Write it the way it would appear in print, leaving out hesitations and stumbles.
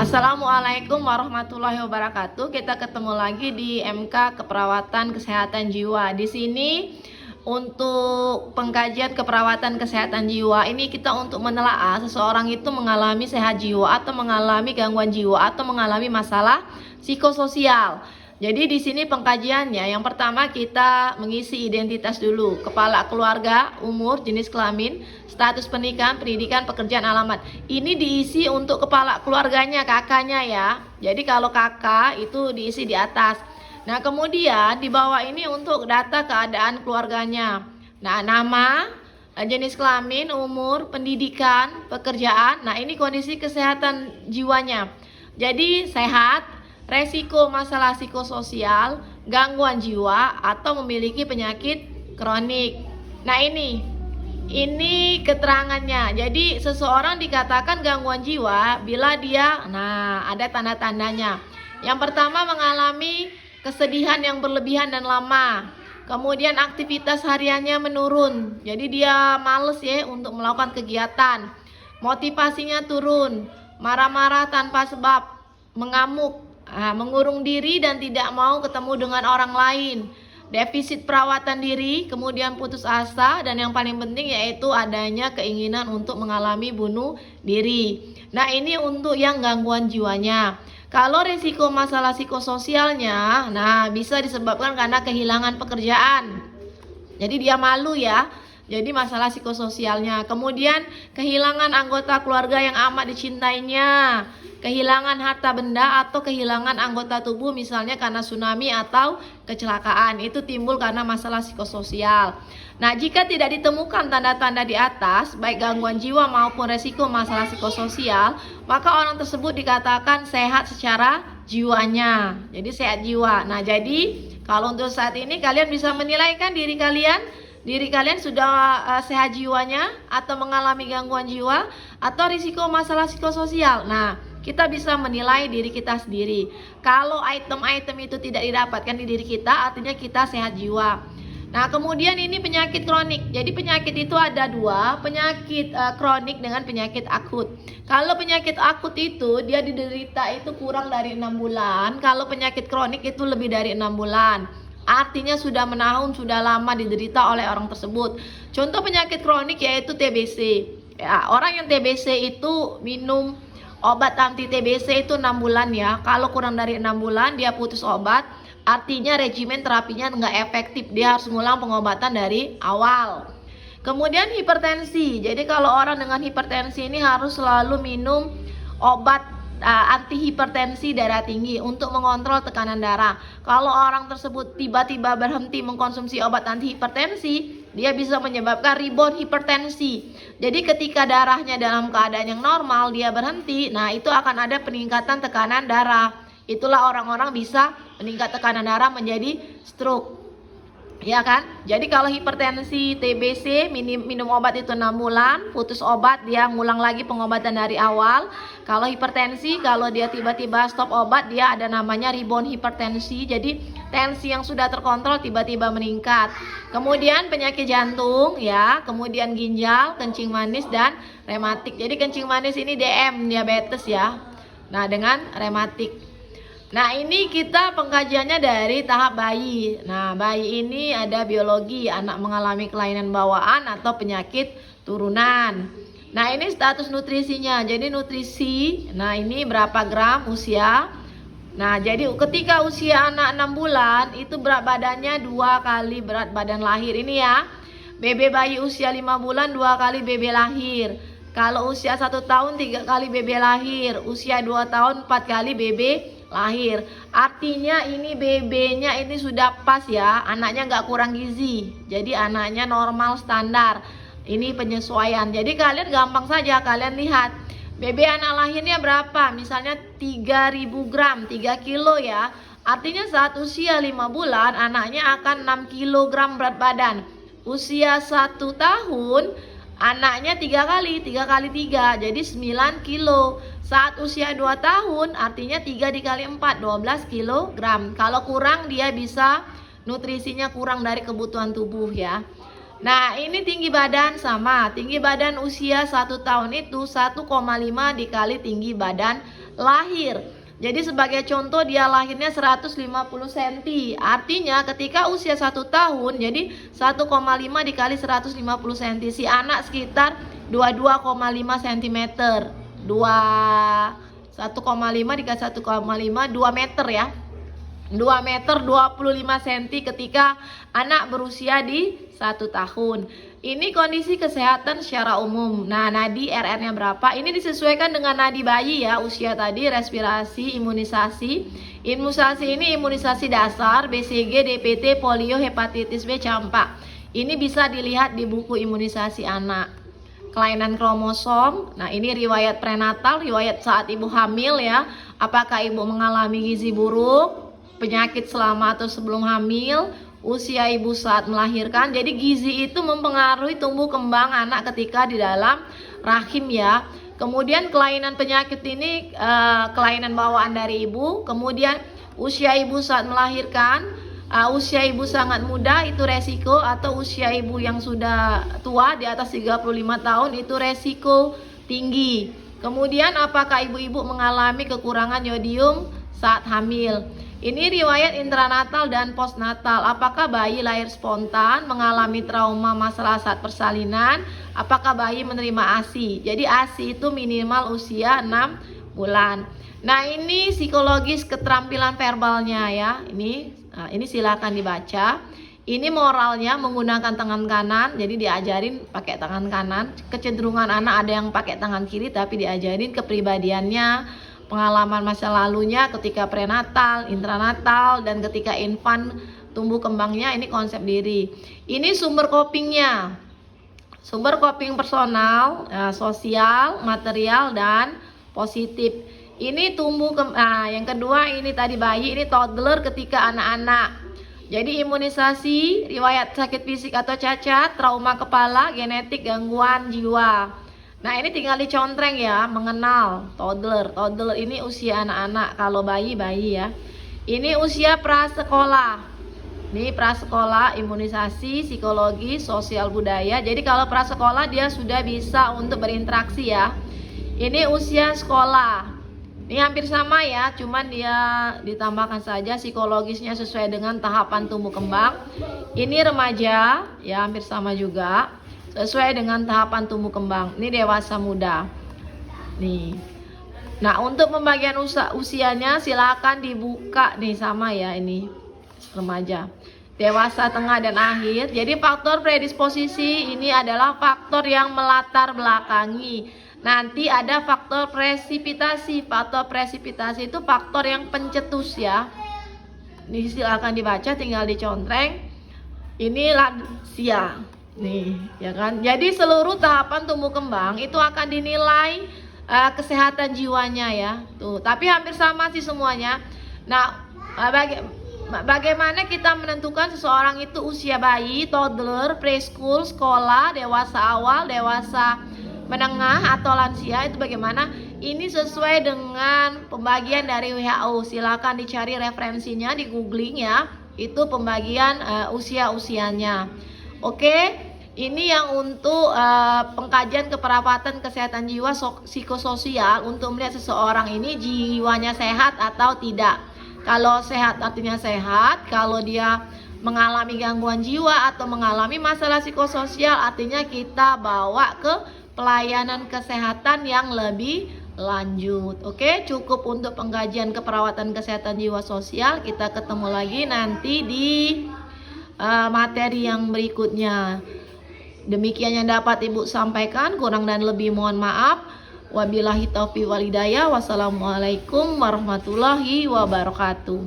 Assalamualaikum warahmatullahi wabarakatuh. Kita ketemu lagi di MK Keperawatan Kesehatan Jiwa. Di sini untuk pengkajian keperawatan kesehatan jiwa ini kita untuk menelaah seseorang itu mengalami sehat jiwa atau mengalami gangguan jiwa atau mengalami masalah psikososial. Jadi di sini pengkajiannya yang pertama kita mengisi identitas dulu, kepala keluarga, umur, jenis kelamin, status pernikahan, pendidikan, pekerjaan, alamat. Ini diisi untuk kepala keluarganya, kakaknya ya. Jadi kalau kakak itu diisi di atas. Nah kemudian di bawah ini untuk data keadaan keluarganya. Nah nama, jenis kelamin, umur, pendidikan, pekerjaan. Nah ini kondisi kesehatan jiwanya. Jadi sehat, resiko masalah psikososial, gangguan jiwa, atau memiliki penyakit kronik. Nah ini keterangannya. Jadi seseorang dikatakan gangguan jiwa bila dia, ada tanda-tandanya. Yang pertama mengalami kesedihan yang berlebihan dan lama. Kemudian aktivitas hariannya menurun. Jadi dia males ya untuk melakukan kegiatan. Motivasinya turun, marah-marah tanpa sebab, mengamuk, mengurung diri dan tidak mau ketemu dengan orang lain. Defisit perawatan diri, kemudian putus asa, dan yang paling penting yaitu adanya keinginan untuk mengalami bunuh diri. Nah ini untuk yang gangguan jiwanya. Kalau risiko masalah psikososialnya, bisa disebabkan karena kehilangan pekerjaan. Jadi dia malu ya. Jadi masalah psikososialnya. Kemudian kehilangan anggota keluarga yang amat dicintainya. Kehilangan harta benda atau kehilangan anggota tubuh misalnya karena tsunami atau kecelakaan. Itu timbul karena masalah psikososial. Nah, jika tidak ditemukan tanda-tanda di atas, baik gangguan jiwa maupun resiko masalah psikososial, maka orang tersebut dikatakan sehat secara jiwanya. Jadi sehat jiwa. Nah, jadi kalau untuk saat ini kalian bisa menilai kan diri kalian sudah sehat jiwanya atau mengalami gangguan jiwa atau risiko masalah psikososial. Nah, kita bisa menilai diri kita sendiri. Kalau item-item itu tidak didapatkan di diri kita, artinya kita sehat jiwa. Nah, kemudian ini penyakit kronik. Jadi penyakit itu ada dua, penyakit kronik dengan penyakit akut. Kalau penyakit akut itu dia diderita itu kurang dari 6 bulan. Kalau penyakit kronik itu lebih dari 6 bulan. Artinya sudah menahun, sudah lama diderita oleh orang tersebut. Contoh penyakit kronik yaitu TBC. Ya, orang yang TBC itu minum obat anti TBC itu 6 bulan ya. Kalau kurang dari 6 bulan dia putus obat, artinya regimen terapinya nggak efektif. Dia harus ngulang pengobatan dari awal. Kemudian hipertensi. Jadi kalau orang dengan hipertensi ini harus selalu minum obat anti hipertensi darah tinggi untuk mengontrol tekanan darah. Kalau orang tersebut tiba-tiba berhenti mengkonsumsi obat anti hipertensi, dia bisa menyebabkan rebound hipertensi. Jadi ketika darahnya dalam keadaan yang normal dia berhenti, itu akan ada peningkatan tekanan darah. Itulah orang-orang bisa meningkat tekanan darah menjadi stroke. Ya kan? Jadi kalau hipertensi, TBC, minum obat itu 6 bulan, putus obat dia ngulang lagi pengobatan dari awal. Kalau hipertensi, kalau dia tiba-tiba stop obat, dia ada namanya rebound hipertensi. Jadi tensi yang sudah terkontrol tiba-tiba meningkat. Kemudian penyakit jantung ya, kemudian ginjal, kencing manis dan rematik. Jadi kencing manis ini DM, diabetes ya. Nah, dengan rematik. Nah ini kita pengkajiannya dari tahap bayi. Nah bayi ini ada biologi, anak mengalami kelainan bawaan atau penyakit turunan. Nah ini status nutrisinya. Jadi nutrisi, ini berapa gram usia. Nah jadi ketika usia anak 6 bulan itu berat badannya 2 kali berat badan lahir. Ini ya, BB bayi usia 5 bulan 2 kali BB lahir. Kalau usia 1 tahun 3 kali BB lahir. Usia 2 tahun 4 kali BB lahir. Artinya ini BB-nya ini sudah pas ya, anaknya nggak kurang gizi. Jadi anaknya normal standar. Ini penyesuaian. Jadi kalian gampang saja kalian lihat BB anak lahirnya berapa. Misalnya 3000 gram, 3 kilo ya. Artinya saat usia 5 bulan anaknya akan 6 kilogram berat badan. Usia 1 tahun anaknya 3 kali 3, jadi 9 kilo. Saat usia 2 tahun artinya 3 dikali 4, 12 kilogram. Kalau kurang dia bisa nutrisinya kurang dari kebutuhan tubuh ya. Nah ini tinggi badan sama. Tinggi badan usia 1 tahun itu 1,5 dikali tinggi badan lahir. Jadi sebagai contoh dia lahirnya 150 cm. Artinya ketika usia 1 tahun, jadi 1,5 dikali 150 cm. Si anak sekitar 22,5 cm. 1,5 dikali 1,5 2 meter ya. 2 meter 25 cm ketika anak berusia di 1 tahun. Ini kondisi kesehatan secara umum. Nah, nadi RR-nya berapa? Ini disesuaikan dengan nadi bayi ya, usia tadi, respirasi, imunisasi. Imunisasi ini imunisasi dasar, BCG, DPT, polio, hepatitis B, campak. Ini bisa dilihat di buku imunisasi anak. Kelainan kromosom. Nah, ini riwayat prenatal, riwayat saat ibu hamil ya. Apakah ibu mengalami gizi buruk, penyakit selama atau sebelum hamil, usia ibu saat melahirkan. Jadi gizi itu mempengaruhi tumbuh kembang anak ketika di dalam rahim ya. Kemudian kelainan penyakit ini kelainan bawaan dari ibu. Kemudian usia ibu saat melahirkan, usia ibu sangat muda itu resiko, atau usia ibu yang sudah tua di atas 35 tahun itu resiko tinggi. Kemudian apakah ibu-ibu mengalami kekurangan yodium saat hamil. Ini riwayat intranatal dan postnatal. Apakah bayi lahir spontan, mengalami trauma masalah saat persalinan, apakah bayi menerima ASI. Jadi ASI itu minimal usia 6 bulan. Nah, ini psikologis keterampilan verbalnya ya. Ini silakan dibaca. Ini moralnya menggunakan tangan kanan, jadi diajarin pakai tangan kanan. Kecenderungan anak ada yang pakai tangan kiri, tapi diajarin kepribadiannya, pengalaman masa lalunya ketika prenatal, intranatal, dan ketika infant tumbuh kembangnya. Ini konsep diri. Ini sumber copingnya. Sumber coping personal, sosial, material, dan positif. Ini yang kedua ini tadi bayi, ini toddler ketika anak-anak. Jadi imunisasi, riwayat sakit fisik atau cacat, trauma kepala, genetik, gangguan jiwa. Nah, ini tinggal dicontreng ya, mengenal toddler. Toddler ini usia anak-anak, kalau bayi ya. Ini usia prasekolah. Ini prasekolah, imunisasi, psikologi, sosial budaya. Jadi kalau prasekolah dia sudah bisa untuk berinteraksi ya. Ini usia sekolah. Ini hampir sama ya, cuman dia ditambahkan saja psikologisnya sesuai dengan tahapan tumbuh kembang. Ini remaja, ya hampir sama juga, sesuai dengan tahapan tumbuh kembang. Ini dewasa muda. Nih. Nah, untuk pembagian usianya silakan dibuka nih, sama ya, ini remaja, dewasa, tengah, dan akhir. Jadi faktor predisposisi ini adalah faktor yang melatar belakangi. Nanti ada faktor presipitasi. Faktor presipitasi itu faktor yang pencetus ya. Ini silakan dibaca, tinggal dicontreng. Ini lansia. Nih, ya kan? Jadi seluruh tahapan tumbuh kembang itu akan dinilai kesehatan jiwanya ya. Tuh, tapi hampir sama sih semuanya. Nah, bagaimana kita menentukan seseorang itu usia bayi, toddler, preschool, sekolah, dewasa awal, dewasa menengah, atau lansia, itu bagaimana? Ini sesuai dengan pembagian dari WHO. Silakan dicari referensinya di googling ya. Itu pembagian usia-usianya. Oke, ini yang untuk pengkajian keperawatan kesehatan jiwa psikososial untuk melihat seseorang ini jiwanya sehat atau tidak. Kalau sehat artinya sehat, kalau dia mengalami gangguan jiwa atau mengalami masalah psikososial artinya kita bawa ke pelayanan kesehatan yang lebih lanjut. Oke, cukup untuk pengkajian keperawatan kesehatan jiwa sosial. Kita ketemu lagi nanti di materi yang berikutnya. Demikian yang dapat Ibu sampaikan, kurang dan lebih mohon maaf. Wabillahi taufiq wal hidayah. Wassalamualaikum warahmatullahi wabarakatuh.